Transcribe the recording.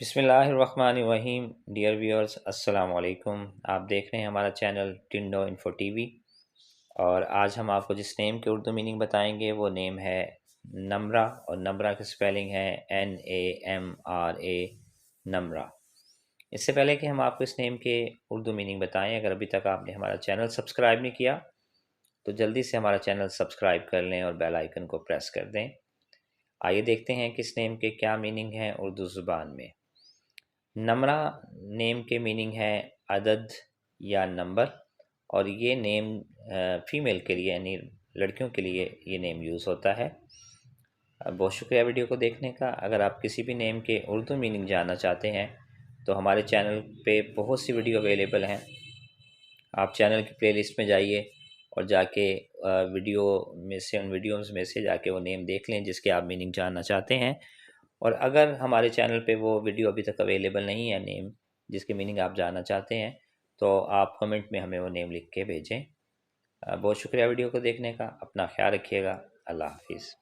بسم اللہ الرحمن الرحیم۔ ڈیئر ویورز، السلام علیکم۔ آپ دیکھ رہے ہیں ہمارا channel Tando info T V, اور آج ہم آپ کو جس نیم کے اردو میننگ بتائیں گے وہ نیم ہے نمرہ، اور نمرہ کی سپیلنگ ہے NAMRA، نمرہ۔ اس سے پہلے کہ ہم آپ کو اس نیم کے اردو میننگ بتائیں، اگر ابھی تک آپ نے ہمارا چینل سبسکرائب نہیں کیا تو جلدی سے ہمارا چینل سبسکرائب کر لیں اور بیل آئیکن کو پریس کر دیں۔ آئیے دیکھتے ہیں کہ اس نیم کے کیا میننگ ہیں اردو زبان میں۔ نمرہ نیم کے میننگ ہے عدد یا نمبر، اور یہ نیم فیمیل کے لیے یعنی لڑکیوں کے لیے یہ نیم یوز ہوتا ہے۔ بہت شکریہ ویڈیو کو دیکھنے کا۔ اگر آپ کسی بھی نیم کے اردو میننگ جاننا چاہتے ہیں تو ہمارے چینل پہ بہت سی ویڈیو اویلیبل ہیں۔ آپ چینل کی پلے لسٹ میں جائیے اور جا کے ویڈیو میں سے ان ویڈیوز میں سے جا کے وہ نیم دیکھ لیں جس کے آپ میننگ جاننا چاہتے ہیں۔ اور اگر ہمارے چینل پہ وہ ویڈیو ابھی تک اویلیبل نہیں ہے نیم جس کے میننگ آپ جاننا چاہتے ہیں تو آپ کمنٹ میں ہمیں وہ نیم لکھ کے بھیجیں۔ بہت شکریہ ویڈیو کو دیکھنے کا۔ اپنا خیال رکھیے گا۔ اللہ حافظ۔